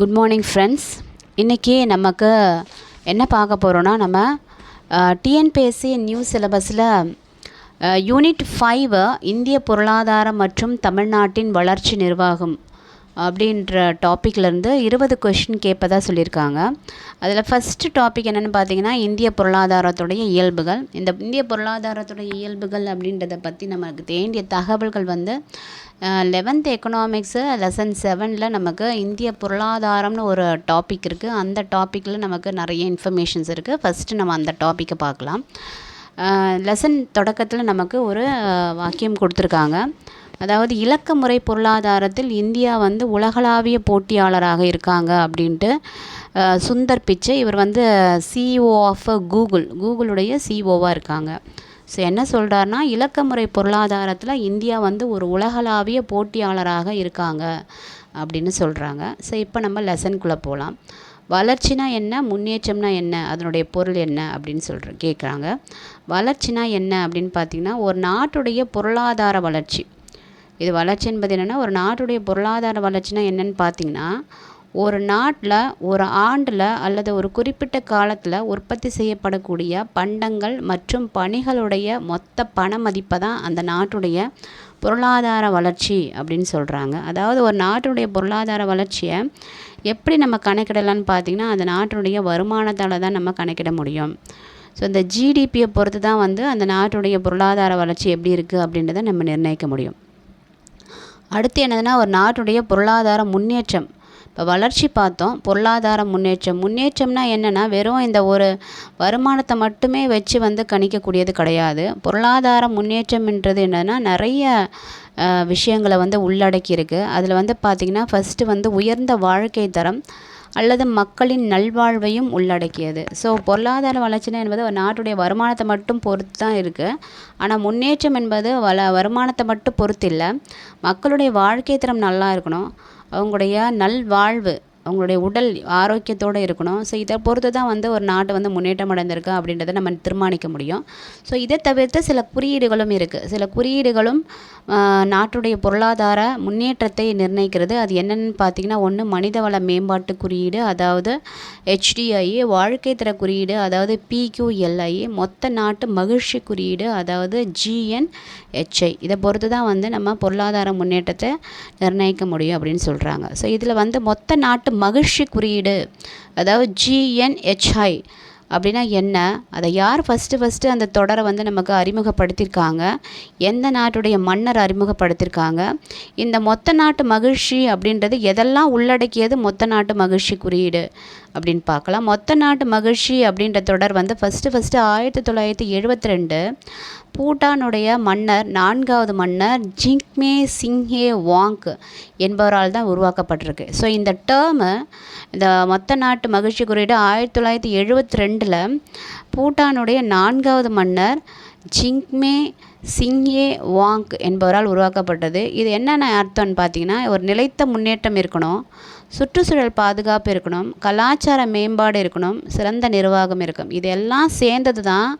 Good morning friends. இன்றைக்கி நமக்கு என்ன பார்க்க போகிறோன்னா, நம்ம டிஎன்பிஎஸ்சி நியூ சிலபஸில் யூனிட் 5 இந்திய பொருளாதாரம் மற்றும் தமிழ்நாட்டின் வளர்ச்சி நிர்வாகம் அப்படின்ற டாப்பிக்லேருந்து 20 கொஷின் கேட்பதாக சொல்லியிருக்காங்க. அதில் ஃபஸ்ட்டு டாபிக் என்னென்னு பார்த்தீங்கன்னா, இந்திய பொருளாதாரத்துடைய இயல்புகள். இந்த இந்திய பொருளாதாரத்துடைய இயல்புகள் அப்படின்றத பற்றி நமக்கு வேண்டிய தகவல்கள் 11th எக்கனாமிக்ஸு லெசன் 7ல் நமக்கு இந்திய பொருளாதாரம்னு ஒரு டாபிக் இருக்குது. அந்த டாப்பிக்கில் நமக்கு நிறைய இன்ஃபர்மேஷன்ஸ் இருக்குது. ஃபஸ்ட்டு நம்ம அந்த டாப்பிக்கை பார்க்கலாம். லெசன் தொடக்கத்தில் நமக்கு ஒரு வாக்கியம் கொடுத்துருக்காங்க. அதாவது இலக்க முறை பொருளாதாரத்தில் இந்தியா உலகளாவிய போட்டியாளராக இருக்காங்க அப்படின்ட்டு சுந்தர் பிச்சை, இவர் சிஇஓ ஆஃப் கூகுளுடைய சிஇஓவாக இருக்காங்க. ஸோ என்ன சொல்கிறாருன்னா, இலக்க முறை பொருளாதாரத்தில் இந்தியா ஒரு உலகளாவிய போட்டியாளராக இருக்காங்க அப்படின்னு சொல்கிறாங்க. ஸோ இப்போ நம்ம லெசனுக்குள்ளே போகலாம். வளர்ச்சினா என்ன, முன்னேற்றம்னா என்ன, அதனுடைய பொருள் என்ன அப்படின்னு கேட்குறாங்க. வளர்ச்சினா என்ன அப்படின்னு பார்த்திங்கன்னா, ஒரு நாட்டுடைய பொருளாதார வளர்ச்சி. இது வளர்ச்சி என்பது என்னென்னா, ஒரு நாட்டுடைய பொருளாதார வளர்ச்சினா என்னென்னு பார்த்திங்கன்னா, ஒரு நாட்டில் ஒரு ஆண்டில் அல்லது ஒரு குறிப்பிட்ட காலத்தில் உற்பத்தி செய்யப்படக்கூடிய பண்டங்கள் மற்றும் பணிகளுடைய மொத்த பண மதிப்பை தான் அந்த நாட்டுடைய பொருளாதார வளர்ச்சி அப்படின்னு சொல்கிறாங்க. அதாவது ஒரு நாட்டுடைய பொருளாதார வளர்ச்சியை எப்படி நம்ம கணக்கிடலான்னு பார்த்திங்கன்னா, அந்த நாட்டுடைய வருமானத்தால் தான் நம்ம கணக்கிட முடியும். ஸோ இந்த ஜிடிபியை பொறுத்து தான் அந்த நாட்டுடைய பொருளாதார வளர்ச்சி எப்படி இருக்குது அப்படின்றத நம்ம நிர்ணயிக்க முடியும். அடுத்து என்னதுன்னா, ஒரு நாட்டுடைய பொருளாதார முன்னேற்றம். இப்போ வளர்ச்சி பார்த்தோம், பொருளாதார முன்னேற்றம்னா என்னென்னா, வெறும் இந்த ஒரு வருமானத்தை மட்டுமே வச்சு கணிக்கக்கூடியது கிடையாது. பொருளாதார முன்னேற்றம்ன்றது என்னென்னா, நிறைய விஷயங்களை உள்ளடக்கி இருக்குது. அதில் பார்த்திங்கன்னா, ஃபஸ்ட்டு உயர்ந்த வாழ்க்கை தரம் அல்லது மக்களின் நல்வாழ்வையும் உள்ளடக்கியது. ஸோ பொருளாதார வளர்ச்சினா என்பது ஒரு நாட்டுடைய வருமானத்தை மட்டும் பொறுத்து தான் இருக்குது. ஆனால் முன்னேற்றம் என்பது வருமானத்தை மட்டும் பொறுத்து இல்லை, மக்களுடைய வாழ்க்கை தரம் நல்லா இருக்கணும், அவங்களுடைய நல்வாழ்வு, அவங்களுடைய உடல் ஆரோக்கியத்தோடு இருக்கணும். ஸோ இதை பொறுத்து தான் ஒரு நாட்டு முன்னேற்றம் அடைந்திருக்கு அப்படின்றத நம்ம தீர்மானிக்க முடியும். ஸோ இதை தவிர்த்து சில குறியீடுகளும் இருக்குது. சில குறியீடுகளும் நாட்டுடைய பொருளாதார முன்னேற்றத்தை நிர்ணயிக்கிறது. அது என்னென்னு பார்த்திங்கன்னா, ஒன்று மனிதவள மேம்பாட்டு குறியீடு, அதாவது HDI, வாழ்க்கை தர குறியீடு, அதாவது PQLI, மொத்த நாட்டு மகிழ்ச்சி குறியீடு, அதாவது GNHI. இதை பொறுத்து தான் நம்ம பொருளாதார முன்னேற்றத்தை நிர்ணயிக்க முடியும் அப்படின்னு சொல்கிறாங்க. ஸோ இதில் மொத்த நாட்டு மகிழ்ச்சி குறியீடு, அதாவது GNHI அப்படின்னா என்ன, அதை யார் ஃபஸ்ட்டு அந்த தொடரை நமக்கு அறிமுகப்படுத்தியிருக்காங்க, எந்த நாட்டுடைய மன்னர் அறிமுகப்படுத்தியிருக்காங்க, இந்த மொத்த நாட்டு மகிழ்ச்சி அப்படின்றது எதெல்லாம் உள்ளடக்கியது மொத்த நாட்டு மகிழ்ச்சி குறியீடு அப்படின்னு பார்க்கலாம். மொத்த நாட்டு மகிழ்ச்சி அப்படின்ற தொடர் ஃபஸ்ட்டு 1972 பூட்டானுடைய மன்னர், 4வது மன்னர் ஜிங்மே சிங்கே வாங்க் என்பவரால் தான் உருவாக்கப்பட்டிருக்கு. ஸோ இந்த டேர்மு, இந்த மொத்த நாட்டு மகிழ்ச்சி குறியீடு 1972 பூட்டானுடைய 4வது மன்னர் ஜிங்மே சிங்கே வாங்க் என்பவரால் உருவாக்கப்பட்டது. இது என்னென்ன அர்த்தம்னு பார்த்திங்கன்னா, ஒரு நிலைத்த முன்னேற்றம் இருக்கணும், சுற்றுச்சூழல் பாதுகாப்பு இருக்கணும், கலாச்சார மேம்பாடு இருக்கணும், சிறந்த நிர்வாகம் இருக்கும். இதெல்லாம் சேர்ந்தது தான்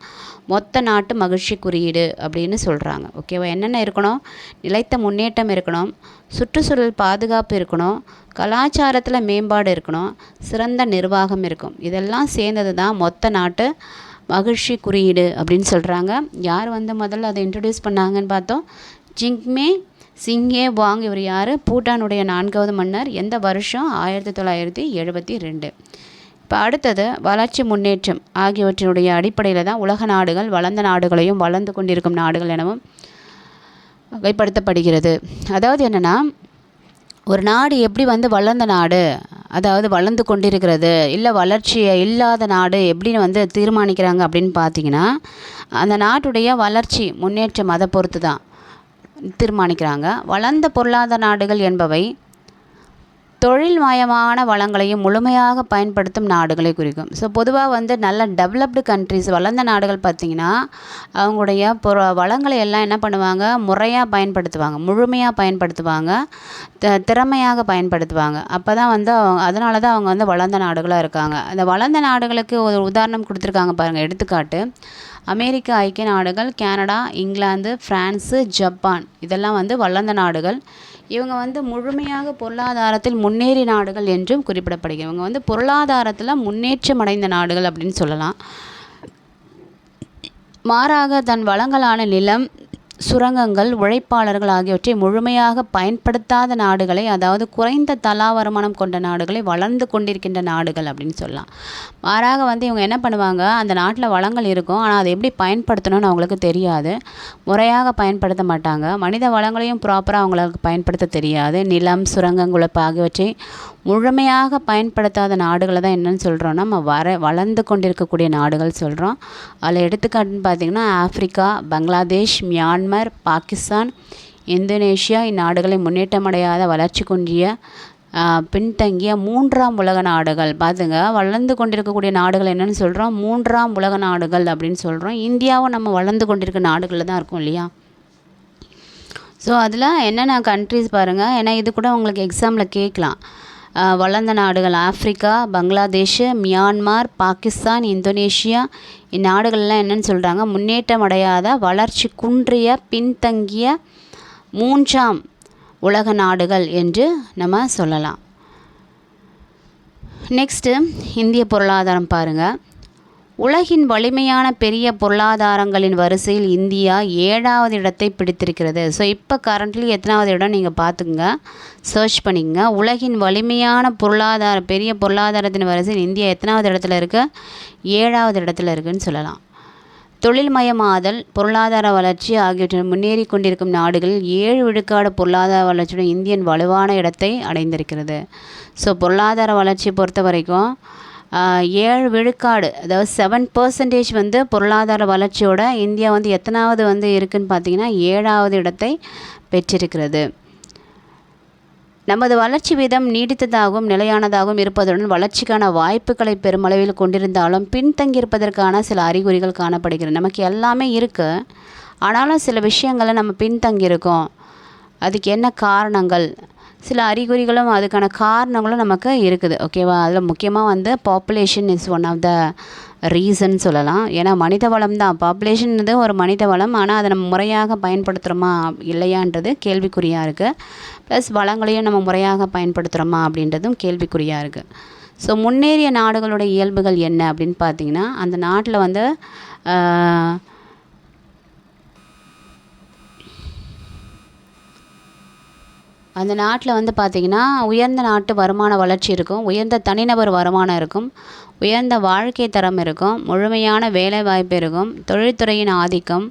மொத்த நாட்டு மகிழ்ச்சி குறியீடு அப்படின்னு சொல்கிறாங்க. ஓகேவா? என்னென்ன இருக்கணும்? நிலைத்த முன்னேற்றம் இருக்கணும், சுற்றுச்சூழல் பாதுகாப்பு இருக்கணும், கலாச்சாரத்தில் மேம்பாடு இருக்கணும், சிறந்த நிர்வாகம் இருக்கும். இதெல்லாம் சேர்ந்தது தான் மொத்த நாட்டு மகிழ்ச்சி குறியீடு அப்படின்னு சொல்கிறாங்க. யார் முதல்ல அதை இன்ட்ரடியூஸ் பண்ணாங்கன்னு பார்த்தோம், ஜிங்மே சிங்கே வாங். இவர் யார்? பூட்டானுடைய 4வது மன்னர். எந்த வருஷம்? 1972. இப்போ அடுத்தது வளர்ச்சி முன்னேற்றம் ஆகியவற்றினுடைய அடிப்படையில் தான் உலக நாடுகள் வளர்ந்த நாடுகளையும் வளர்ந்து கொண்டிருக்கும் நாடுகள் எனவும் வகைப்படுத்தப்படுகிறது. அதாவது என்னென்னா, ஒரு நாடு எப்படி வளர்ந்த நாடு, அதாவது வளர்ந்து கொண்டிருக்கிறது, இல்லை வளர்ச்சியை இல்லாத நாடு எப்படின்னு தீர்மானிக்கிறாங்க அப்படின்னு பார்த்திங்கன்னா, அந்த நாட்டுடைய வளர்ச்சி முன்னேற்றம் அதை பொறுத்து தான் தீர்மானிக்கிறாங்க. வளர்ந்த பொருளாதார நாடுகள் என்பவை தொழில்மயமான வளங்களையும் முழுமையாக பயன்படுத்தும் நாடுகளை குறிக்கும். ஸோ பொதுவாக நல்ல டெவலப்டு கண்ட்ரிஸ், வளர்ந்த நாடுகள் பார்த்திங்கன்னா, அவங்களுடைய வளங்களை எல்லாம் என்ன பண்ணுவாங்க, முறையாக பயன்படுத்துவாங்க, முழுமையாக பயன்படுத்துவாங்க, திறமையாக பயன்படுத்துவாங்க. அப்போ தான் அதனால தான் அவங்க வளர்ந்த நாடுகளாக இருக்காங்க. அந்த வளர்ந்த நாடுகளுக்கு ஒரு உதாரணம் கொடுத்துருக்காங்க பாருங்கள். எடுத்துக்காட்டு, அமெரிக்க ஐக்கிய நாடுகள், கனடா, இங்கிலாந்து, ஃப்ரான்ஸு, ஜப்பான், இதெல்லாம் வளர்ந்த நாடுகள். இவங்க வந்து முழுமையாக பொருளாதாரத்தில் முன்னேறிய நாடுகள் என்றும் குறிப்பிடப்படுகிறது. இவங்க வந்து பொருளாதாரத்தில் முன்னேற்றம் அடைந்த நாடுகள் அப்படின்னு சொல்லலாம். மாறாக தன் வளங்களான நிலம், சுரங்கங்கள், உழைப்பாளர்கள் ஆகியவற்றை முழுமையாக பயன்படுத்தாத நாடுகளை, அதாவது குறைந்த தலா வருமானம் கொண்ட நாடுகளை வளர்ந்து கொண்டிருக்கின்ற நாடுகள் அப்படின்னு சொல்லலாம். மாறாக வந்து இவங்க என்ன பண்ணுவாங்க, அந்த நாட்டில் வளங்கள் இருக்கும், ஆனால் அதை எப்படி பயன்படுத்தணும்னு அவங்களுக்கு தெரியாது, முறையாக பயன்படுத்த மாட்டாங்க. மனித வளங்களையும் ப்ராப்பராக அவங்களுக்கு பயன்படுத்த தெரியாது. நிலம், சுரங்கங்கள் ஆகியவற்றை முழுமையாக பயன்படுத்தாத நாடுகளை தான் என்னென்னு சொல்கிறோன்னா நம்ம வளர்ந்து கொண்டிருக்கக்கூடிய நாடுகள் சொல்கிறோம். அதில் எடுத்துக்காட்டுன்னு பார்த்திங்கன்னா Africa, Bangladesh, Myanmar, Pakistan, Indonesia இந்நாடுகளை முன்னேற்றமடையாத வளர்ச்சி குன்றிய பின்தங்கிய 3ஆம் உலக நாடுகள். பார்த்துங்க, வளர்ந்து கொண்டிருக்கக்கூடிய நாடுகள் என்னென்னு சொல்கிறோம், 3ஆம் உலக நாடுகள் அப்படின்னு சொல்கிறோம். இந்தியாவும் நம்ம வளர்ந்து கொண்டிருக்க நாடுகளில் தான் இருக்கும் இல்லையா. ஸோ அதில் என்னென்ன கண்ட்ரிஸ் பாருங்கள், ஏன்னா இது கூட உங்களுக்கு எக்ஸாமில் கேட்கலாம். வளர்ந்த நாடுகள் Africa, Bangladesh, Myanmar, Pakistan, Indonesia இந்நாடுகள்லாம் என்னென்னு சொல்கிறாங்க, முன்னேற்றம் அடையாத வளர்ச்சி குன்றிய பின்தங்கிய 3ஆம் உலக நாடுகள் என்று நம்ம சொல்லலாம். நெக்ஸ்ட்டு இந்திய பொருளாதாரம் பாருங்கள். உலகின் வலிமையான பெரிய பொருளாதாரங்களின் வரிசையில் இந்தியா 7வது இடத்தை பிடித்திருக்கிறது. ஸோ இப்போ கரண்ட்லி எத்தனாவது இடம் நீங்கள் பார்த்துங்க, சர்ச் பண்ணிக்கங்க. உலகின் வலிமையான பெரிய பொருளாதாரத்தின் வரிசையில் இந்தியா எத்தனாவது இடத்துல இருக்குது, 7வது இடத்துல இருக்குதுன்னு சொல்லலாம். தொழில்மயமாதல், பொருளாதார வளர்ச்சி ஆகியவற்றை முன்னேறி கொண்டிருக்கும் நாடுகளில் 7 விழுக்காடு பொருளாதார வளர்ச்சியுடன் இந்தியன் வலுவான இடத்தை அடைந்திருக்கிறது. ஸோ பொருளாதார வளர்ச்சியை பொறுத்த வரைக்கும் 7 விழுக்காடு, அதாவது 7% வந்து பொருளாதார வளர்ச்சியோட இந்தியா வந்து எத்தனாவது வந்து இருக்குதுன்னு பார்த்தீங்கன்னா 7வது இடத்தை பெற்றிருக்கிறது. நமது வளர்ச்சி வீதம் நீடித்ததாகவும் நிலையானதாகவும் இருப்பதுடன் வளர்ச்சிக்கான வாய்ப்புகளை பெருமளவில் கொண்டிருந்தாலும் பின்தங்கியிருப்பதற்கான சில அறிகுறிகள் காணப்படுகிறது. நமக்கு எல்லாமே இருக்குது, ஆனாலும் சில விஷயங்களை நம்ம பின்தங்கியிருக்கோம். அதுக்கு என்ன காரணங்கள், சில அறிகுறிகளும் அதுக்கான காரணங்களும் நமக்கு இருக்குது. ஓகேவா. அதில் முக்கியமாக வந்து population is one of the reason சொல்லலாம். ஏன்னா மனித வளம் தான், பாப்புலேஷன்றது ஒரு மனித வளம், ஆனால் அதை நம்ம முறையாக பயன்படுத்துகிறோமா இல்லையான்றது கேள்விக்குறியாக இருக்குது. ப்ளஸ் வளங்களையும் நம்ம முறையாக பயன்படுத்துகிறோமா அப்படின்றதும் கேள்விக்குறியாக இருக்குது. ஸோ முன்னேறிய நாடுகளோட இயல்புகள் என்ன அப்படின்னு பார்த்தீங்கன்னா, அந்த நாட்டில் வந்து பார்த்திங்கன்னா உயர்ந்த நாட்டு வருமான வளர்ச்சி இருக்கும், உயர்ந்த தனிநபர் வருமானம் இருக்கும், உயர்ந்த வாழ்க்கை தரம் இருக்கும், முழுமையான வேலைவாய்ப்பு இருக்கும், தொழில்துறையின் ஆதிக்கம்,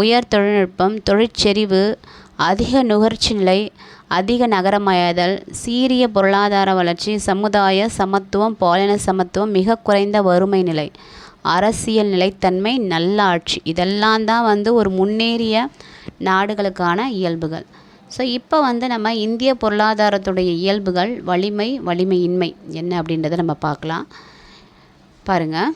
உயர் தொழில்நுட்பம், தொழிற்செறிவு, அதிக நுகர்ச்சி நிலை, அதிக நகரமயதல், சீரிய பொருளாதார வளர்ச்சி, சமுதாய சமத்துவம், பாலின சமத்துவம், மிக குறைந்த வறுமை நிலை, அரசியல் நிலைத்தன்மை, நல்லாட்சி. இதெல்லாம் தான் வந்து ஒரு முன்னேறிய நாடுகளுக்கான இயல்புகள். ஸோ இப்போ வந்து நம்ம இந்திய பொருளாதாரத்துடைய இயல்புகள், வலிமை, வலிமையின்மை என்ன அப்படின்றத நம்ம பார்க்கலாம். பாருங்கள்,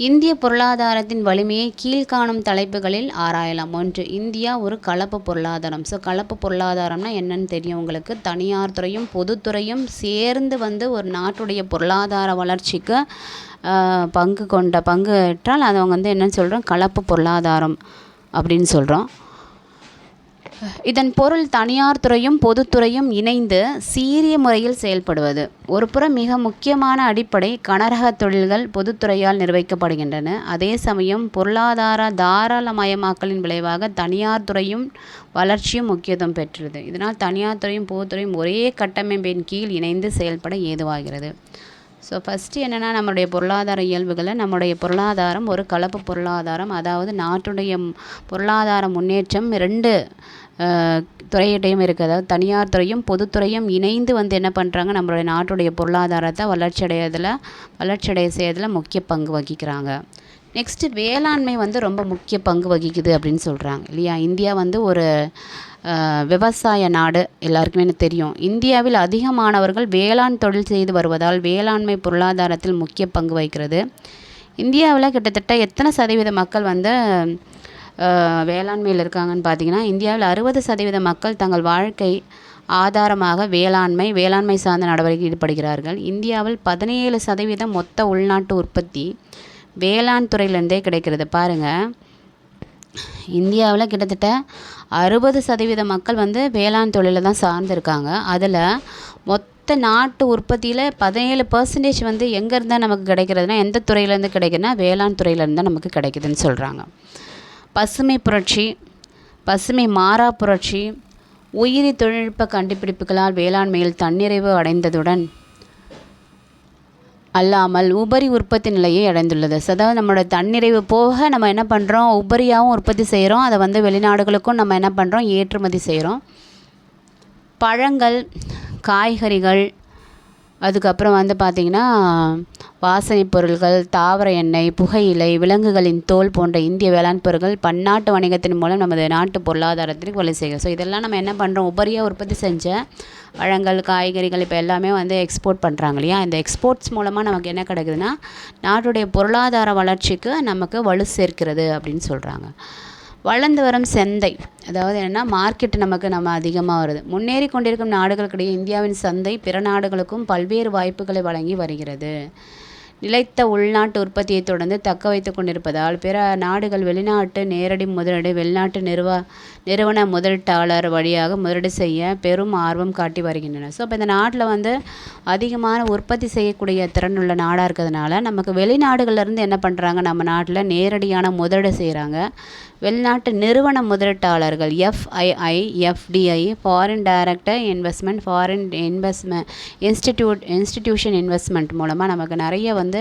இந்திய பொருளாதாரத்தின் வலிமையை கீழ்காணும் தலைப்புகளில் ஆராயலாம். 1. இந்தியா ஒரு கலப்பு பொருளாதாரம். ஸோ கலப்பு பொருளாதாரம்னா என்னன்னு தெரியும் உங்களுக்கு. தனியார் துறையும் பொதுத்துறையும் சேர்ந்து வந்து ஒரு நாட்டுடைய பொருளாதார வளர்ச்சிக்கு பங்கு ஏற்றால் அதை அவங்க வந்து என்னன்னு சொல்கிறோம், கலப்பு பொருளாதாரம் அப்படின்னு சொல்கிறோம். இதன் பொருள் தனியார் துறையும் பொதுத்துறையும் இணைந்து சீரிய முறையில் செயல்படுவது. ஒரு புறம் மிக முக்கியமான அடிப்படை கனரக தொழில்கள் பொதுத்துறையால் நிர்வகிக்கப்படுகின்றன. அதே சமயம் பொருளாதார தாராளமயமாக்கலின் விளைவாக தனியார் துறையும் வளர்ச்சியும் முக்கியத்துவம் பெற்றது. இதனால் தனியார் துறையும் பொதுத்துறையும் ஒரே கட்டமைப்பின் கீழ் இணைந்து செயல்பட ஏதுவாகிறது. ஸோ ஃபஸ்ட்டு என்னென்னா, நம்மளுடைய பொருளாதார இயல்புகளை, நம்முடைய பொருளாதாரம் ஒரு கலப்பு பொருளாதாரம், அதாவது நாட்டுடைய பொருளாதார முன்னேற்றம் 2 துறையிட்டையும் இருக்குது. அதாவது தனியார் துறையும் பொதுத்துறையும் இணைந்து வந்து என்ன பண்ணுறாங்க, நம்மளுடைய நாட்டுடைய பொருளாதாரத்தை வளர்ச்சியடைய செய்யறதில் முக்கிய பங்கு வகிக்கிறாங்க. நெக்ஸ்ட்டு வேளாண்மை வந்து ரொம்ப முக்கிய பங்கு வகிக்குது அப்படின்னு சொல்கிறாங்க இல்லையா. இந்தியா வந்து ஒரு விவசாய நாடு, எல்லாருக்குமே தெரியும். இந்தியாவில் அதிகமானவர்கள் வேளாண் தொழில் செய்து வருவதால் வேளாண்மை பொருளாதாரத்தில் முக்கிய பங்கு வகிக்கிறது. இந்தியாவில் கிட்டத்தட்ட எத்தனை சதவீத மக்கள் வந்து வேளாண்மையில் இருக்காங்கன்னு பார்த்தீங்கன்னா, இந்தியாவில் 60% மக்கள் தங்கள் வாழ்க்கை ஆதாரமாக வேளாண்மை சார்ந்த நடவடிக்கை ஈடுபடுகிறார்கள். இந்தியாவில் 17% மொத்த உள்நாட்டு உற்பத்தி வேளாண் துறையிலேருந்தே கிடைக்கிறது. பாருங்கள், இந்தியாவில் கிட்டத்தட்ட 60% மக்கள் வந்து வேளாண் தொழிலை தான் சார்ந்திருக்காங்க. அதில் மொத்த நாட்டு உற்பத்தியில் 17% வந்து எங்கேருந்து நமக்கு கிடைக்கிறதுனா, எந்த துறையிலேருந்து கிடைக்குதுன்னா வேளாண் துறையிலேருந்து தான் நமக்கு கிடைக்குதுன்னு சொல்கிறாங்க. பசுமை புரட்சி, பசுமை மாறா புரட்சி, உயிரி தொழில்நுட்ப கண்டுபிடிப்புகளால் வேளாண்மையில் தன்னிறைவு அடைந்ததுடன் அல்லாமல் உபரி உற்பத்தி நிலையை அடைந்துள்ளது. அதாவது நம்மளோட தன்னிறைவு போக நம்ம என்ன பண்ணுறோம், உபரியாகவும் உற்பத்தி செய்கிறோம். அதை வந்து வெளிநாடுகளுக்கும் நம்ம என்ன பண்ணுறோம், ஏற்றுமதி செய்கிறோம். பழங்கள், காய்கறிகள், அதுக்கப்புறம் வந்து பார்த்திங்கன்னா வாசனை பொருட்கள், தாவர எண்ணெய், புகையிலை, விலங்குகளின் தோல் போன்ற இந்திய வேளாண் பொருட்கள் பன்னாட்டு வணிகத்தின் மூலம் நமது நாட்டு பொருளாதாரத்திற்கு வழி செய்கிறோம். ஸோ இதெல்லாம் நம்ம என்ன பண்ணுறோம், உபரியாக உற்பத்தி செஞ்ச பழங்கள், காய்கறிகள் இப்போ எல்லாமே வந்து எக்ஸ்போர்ட் பண்ணுறாங்க இல்லையா. இந்த எக்ஸ்போர்ட்ஸ் மூலமாக நமக்கு என்ன கிடைக்குதுன்னா, நாட்டுடைய பொருளாதார வளர்ச்சிக்கு நமக்கு வலு சேர்க்கிறது அப்படின்னு சொல்கிறாங்க. வளர்ந்து வரும் சந்தை, அதாவது என்னென்னா மார்க்கெட் நம்ம அதிகமாக வருது. முன்னேறி கொண்டிருக்கும் நாடுகளுக்கிடையே இந்தியாவின் சந்தை பிற நாடுகளுக்கும் பல்வேறு வாய்ப்புகளை வழங்கி வருகிறது. நிலைத்த உள்நாட்டு உற்பத்தியை தொடர்ந்து தக்க வைத்து கொண்டிருப்பதால் பிற நாடுகள் வெளிநாட்டு நேரடி முதலீடு, வெளிநாட்டு நிறுவன முதலீட்டாளர் வழியாக முதலீடு செய்ய பெரும் ஆர்வம் காட்டி வருகின்றன. ஸோ இப்போ இந்த நாட்டில் வந்து அதிகமான உற்பத்தி செய்யக்கூடிய திறனுள்ள நாடாக இருக்கிறதுனால நமக்கு வெளிநாடுகள்லேருந்து என்ன பண்ணுறாங்க, நம்ம நாட்டில் நேரடியான முதலீடு செய்கிறாங்க. வெளிநாட்டு நிறுவன முதலீட்டாளர்கள் FII, FDI, foreign direct investment, foreign institution investment மூலமாக நமக்கு நிறைய வந்து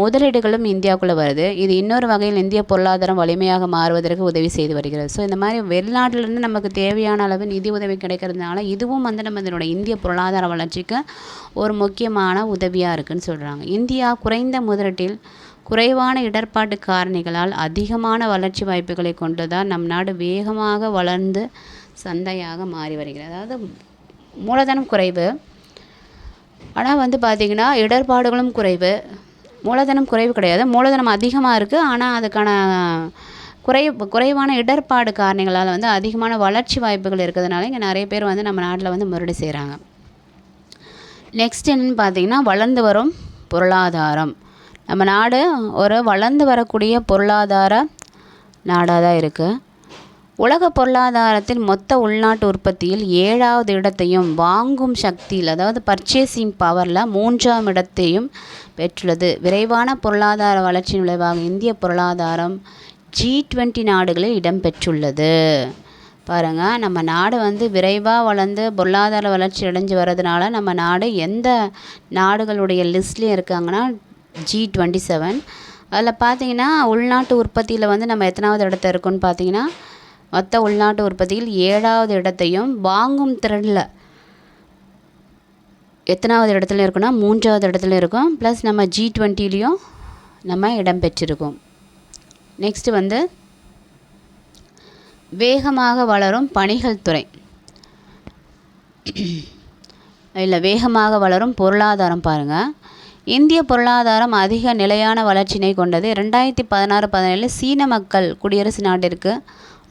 முதலீடுகளும் இந்தியாவுக்குள்ளே வருது. இது இன்னொரு வகையில் இந்திய பொருளாதாரம் வலிமையாக மாறுவதற்கு உதவி செய்து வருகிறது. ஸோ இந்த மாதிரி வெளிநாட்டிலேருந்து நமக்கு தேவையான அளவு நிதி உதவி கிடைக்கிறதுனால இதுவும் வந்து நம்ம இதனோட இந்திய பொருளாதார வளர்ச்சிக்கு ஒரு முக்கியமான உதவியாக இருக்குதுன்னு சொல்கிறாங்க. இந்தியா குறைந்த முதலீட்டில் குறைவான இடர்பாட்டு காரணிகளால் அதிகமான வளர்ச்சி வாய்ப்புகளை கொண்டதால் நம் நாடு வேகமாக வளர்ந்து சந்தையாக மாறி வருகிறது. அதாவது மூலதனம் குறைவு, ஆனால் வந்து பார்த்திங்கன்னா இடர்பாடுகளும் குறைவு. மூலதனம் குறைவு கிடையாது, மூலதனம் அதிகமாக இருக்குது, ஆனால் அதுக்கான குறைவான இடர்பாடு காரணிகளால் வந்து அதிகமான வளர்ச்சி வாய்ப்புகள் இருக்கிறதுனால இங்கே நிறைய பேர் வந்து நம்ம நாட்டில் வந்து முதலீடு செய்கிறாங்க. நெக்ஸ்ட் என்னென்னு பார்த்திங்கன்னா வளர்ந்து வரும் பொருளாதாரம். நம்ம நாடு ஒரு வளர்ந்து வரக்கூடிய பொருளாதார நாடாக தான் இருக்குது. உலக பொருளாதாரத்தில் மொத்த உள்நாட்டு உற்பத்தியில் 7வது இடத்தையும் வாங்கும் சக்தியில், அதாவது பர்ச்சேசிங் பவரில் 3ஆம் இடத்தையும் பெற்றுள்ளது. விரைவான பொருளாதார வளர்ச்சியின் விளைவாக இந்திய பொருளாதாரம் G20 நாடுகளில் இடம்பெற்றுள்ளது. பாருங்கள், நம்ம நாடு வந்து விரைவாக வளர்ந்து பொருளாதார வளர்ச்சி அடைஞ்சு வர்றதுனால நம்ம நாடு எந்த நாடுகளுடைய லிஸ்ட்லேயும் இருக்காங்கன்னா G27. அதில் பார்த்திங்கன்னா உள்நாட்டு உற்பத்தியில் வந்து நம்ம எத்தனாவது இடத்துல இருக்கோன்னு பார்த்திங்கன்னா மொத்த உள்நாட்டு உற்பத்தியில் 7வது இடத்தையும் வாங்கும் திறனில் எத்தனாவது இடத்துல இருக்குன்னா 3ஆவது இடத்துல இருக்கும். ப்ளஸ் நம்ம G20லையும் நம்ம இடம்பெற்றிருக்கோம். நெக்ஸ்ட்டு வந்து வேகமாக வளரும் பணிகள் துறை, வேகமாக வளரும் பொருளாதாரம். பாருங்கள், இந்திய பொருளாதாரம் அதிக நிலையான வளர்ச்சியினை கொண்டது. 2016-17 சீன மக்கள் குடியரசு நாட்டிற்கு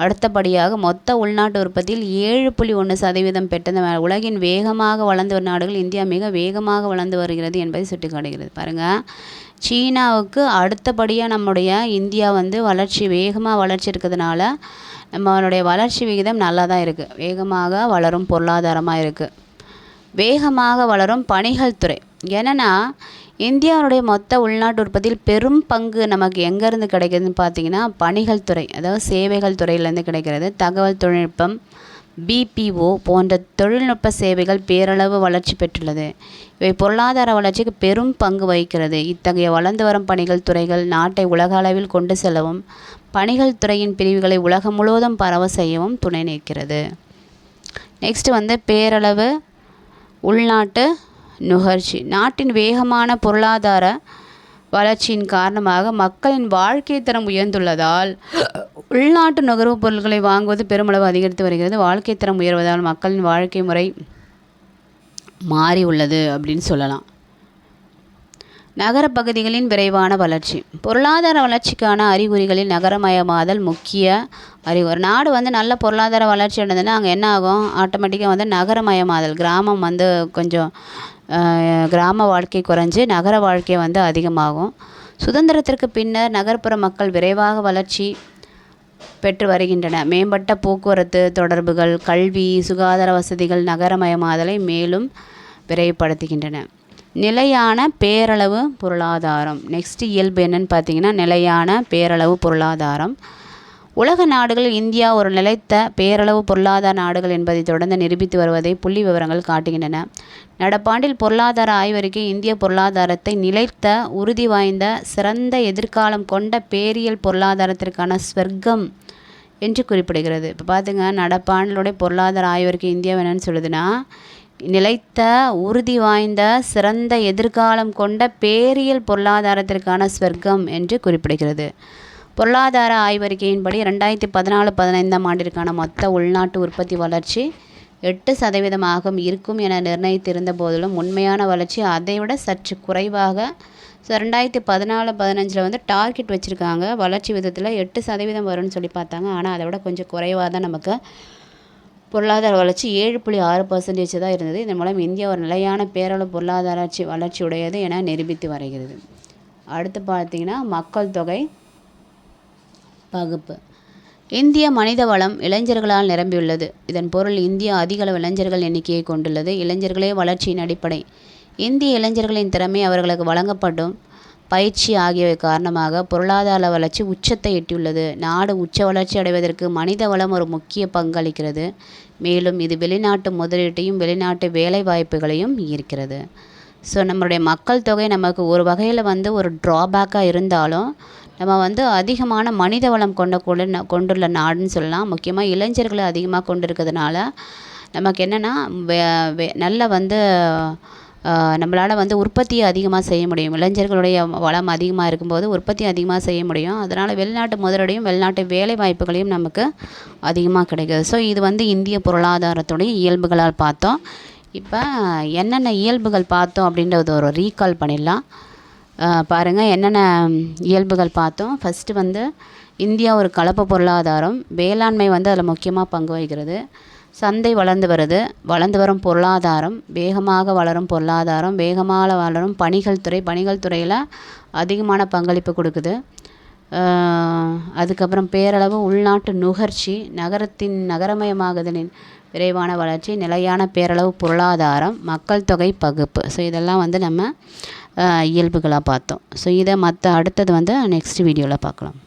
அடுத்தபடியாக மொத்த உள்நாட்டு உற்பத்தியில் 7.1% பெற்ற உலகின் வேகமாக வளர்ந்து வரும் நாடுகள் இந்தியா மிக வேகமாக வளர்ந்து வருகிறது என்பதை சுட்டிக்காட்டுகிறது. பாருங்கள், சீனாவுக்கு அடுத்தபடியாக நம்முடைய இந்தியா வந்து வேகமாக வளர்ச்சி இருக்கிறதுனால நம்மளுடைய வளர்ச்சி விகிதம் நல்லா தான் இருக்குது. வேகமாக வளரும் பொருளாதாரமாக இருக்குது. வேகமாக வளரும் பணிகள் துறை என்னென்னா, இந்தியாவுடைய மொத்த உள்நாட்டு உற்பத்தியில் பெரும் பங்கு நமக்கு எங்கேருந்து கிடைக்குதுன்னு பார்த்திங்கன்னா பணிகள் துறை, அதாவது சேவைகள் துறையிலேருந்து கிடைக்கிறது. தகவல் தொழில்நுட்பம், BPO போன்ற தொழில்நுட்ப சேவைகள் பேரளவு வளர்ச்சி பெற்றுள்ளது. இவை பொருளாதார வளர்ச்சிக்கு பெரும் பங்கு வகிக்கிறது. இத்தகைய வளர்ந்து வரும் பணிகள் துறைகள் நாட்டை உலக அளவில் கொண்டு செல்லவும் பணிகள் துறையின் பிரிவுகளை உலகம் முழுவதும் பரவ செய்யவும் துணை நிற்கிறது. நெக்ஸ்ட்டு வந்து பேரளவு உள்நாட்டு நுகர்ச்சி. நாட்டின் வேகமான பொருளாதார வளர்ச்சியின் காரணமாக மக்களின் வாழ்க்கை தரம் உயர்ந்துள்ளதால் உள்நாட்டு நுகர்வுப் பொருட்களை வாங்குவது பெருமளவு அதிகரித்து வருகிறது. வாழ்க்கை தரம் உயர்வதால் மக்களின் வாழ்க்கை முறை மாறி உள்ளது அப்படின்னு சொல்லலாம். நகர பகுதிகளின் விரைவான வளர்ச்சி. பொருளாதார வளர்ச்சிக்கான அறிகுறிகளில் நகரமயமாதல் முக்கிய அறிகுறி. ஒரு நாடு வந்து நல்ல பொருளாதார வளர்ச்சி அடைந்ததுன்னா அங்கே என்ன ஆகும், ஆட்டோமேட்டிக்காக வந்து நகரமயமாதல், கிராமம் வந்து கொஞ்சம் கிராம வாழ்க்கை குறைஞ்சி நகர வாழ்க்கை வந்து அதிகமாகும். சுதந்திரத்திற்கு பின்னர் நகர்ப்புற மக்கள் விரைவாக வளர்ச்சி பெற்று வருகின்றன. மேம்பட்ட போக்குவரத்து தொடர்புகள், கல்வி, சுகாதார வசதிகள் நகரமயமாதலை மேலும் விரைவுபடுத்துகின்றன. நிலையான பேரளவு பொருளாதாரம். நெக்ஸ்ட் இயல்பு என்னன்னு பார்த்தீங்கன்னா நிலையான பேரளவு பொருளாதாரம். உலக நாடுகளில் இந்தியா ஒரு நிலைத்த பேரளவு பொருளாதார நாடுகள் என்பதை தொடர்ந்து நிரூபித்து வருவதை புள்ளி விவரங்கள் காட்டுகின்றன. நடப்பாண்டில் பொருளாதார ஆய்வறிக்கை இந்திய பொருளாதாரத்தை நிலைத்த, உறுதி வாய்ந்த, சிறந்த எதிர்காலம் கொண்ட பேரியல் பொருளாதாரத்திற்கான ஸ்வர்க்கம் என்று குறிப்பிடுகிறது. இப்போ பார்த்துங்க, நடப்பாண்டிலுடைய பொருளாதார ஆய்வறிக்கை இந்தியா என்னன்னு சொல்லுதுன்னா நிலைத்த, உறுதி வாய்ந்த, சிறந்த எதிர்காலம் கொண்ட பேரியல் பொருளாதாரத்திற்கான ஸ்வர்க்கம் என்று குறிப்பிடுகிறது. பொருளாதார ஆய்வறிக்கையின்படி 2014-15 ஆண்டிற்கான மொத்த உள்நாட்டு உற்பத்தி வளர்ச்சி 8% இருக்கும் என நிர்ணயித்திருந்த போதிலும் உண்மையான வளர்ச்சி அதைவிட சற்று குறைவாக 2014-15 வந்து டார்கெட் வச்சுருக்காங்க. வளர்ச்சி விதத்தில் 8% வரும்னு சொல்லி பார்த்தாங்க. ஆனால் அதை விட கொஞ்சம் குறைவாக தான் நமக்கு பொருளாதார வளர்ச்சி 7.6% தான் இருந்தது. இதன் மூலம் இந்தியா ஒரு நிலையான பேரளவு பொருளாதார வளர்ச்சி உடையது என நிரூபித்து வருகிறது. அடுத்து பார்த்திங்கன்னா மக்கள் தொகை பகுப்பு. இந்திய மனித வளம் இளைஞர்களால் நிரம்பியுள்ளது. இதன் பொருள் இந்தியா அதிகளவு இளைஞர்கள் எண்ணிக்கையை கொண்டுள்ளது. இளைஞர்களே வளர்ச்சியின் அடிப்படை. இந்திய இளைஞர்களின் திறமை, அவர்களுக்கு வழங்கப்படும் பயிற்சி ஆகியவை காரணமாக பொருளாதார வளர்ச்சி உச்சத்தை எட்டியுள்ளது. நாடு உச்ச வளர்ச்சி அடைவதற்கு மனித வளம் ஒரு முக்கிய பங்களிக்கிறது. மேலும் இது வெளிநாட்டு முதலீட்டையும் வெளிநாட்டு வேலை வாய்ப்புகளையும் ஈர்க்கிறது. ஸோ நம்மளுடைய மக்கள் தொகை நமக்கு ஒரு வகையில் வந்து ஒரு ட்ராபேக்காக இருந்தாலும் நம்ம வந்து அதிகமான மனித வளம் கொண்டுள்ள நாடுன்னு சொல்லலாம். முக்கியமாக இளைஞர்களை அதிகமாக கொண்டு இருக்கிறதுனால நமக்கு என்னென்னா நல்ல வந்து நம்மளால் வந்து உற்பத்தியை அதிகமாக செய்ய முடியும். இளைஞர்களுடைய வளம் அதிகமாக இருக்கும்போது உற்பத்தி அதிகமாக செய்ய முடியும். அதனால் வெளிநாட்டு முதலீடையும் வெளிநாட்டு வேலை வாய்ப்புகளையும் நமக்கு அதிகமாக கிடைக்குது. ஸோ இது வந்து இந்திய பொருளாதாரத்துடைய இயல்புகளால் பார்த்தோம். இப்போ என்னென்ன இயல்புகள் பார்த்தோம் அப்படின்றத ஒரு ரீகால் பண்ணிடலாம். பாருங்கள், என்னென்ன இயல்புகள் பார்த்தோம். ஃபஸ்ட்டு வந்து இந்தியா ஒரு கலப்பு பொருளாதாரம். வேளாண்மை வந்து அதில் முக்கியமாக பங்கு வகிக்கிறது. சந்தை வளர்ந்து வரும் பொருளாதாரம், வேகமாக வளரும் பொருளாதாரம், வேகமாக வளரும் பணிகள் துறையில் அதிகமான பங்களிப்பு கொடுக்குது. அதுக்கப்புறம் பேரளவு உள்நாட்டு நுகர்ச்சி, நகரமயமாகுதலின் விரைவான வளர்ச்சி, நிலையான பேரளவு பொருளாதாரம், மக்கள் தொகை பகுப்பு. ஸோ இதெல்லாம் வந்து நம்ம இயல்புகளாக பார்த்தோம். ஸோ இதை அடுத்தது வந்து நெக்ஸ்ட் வீடியோவில் பார்க்கலாம்.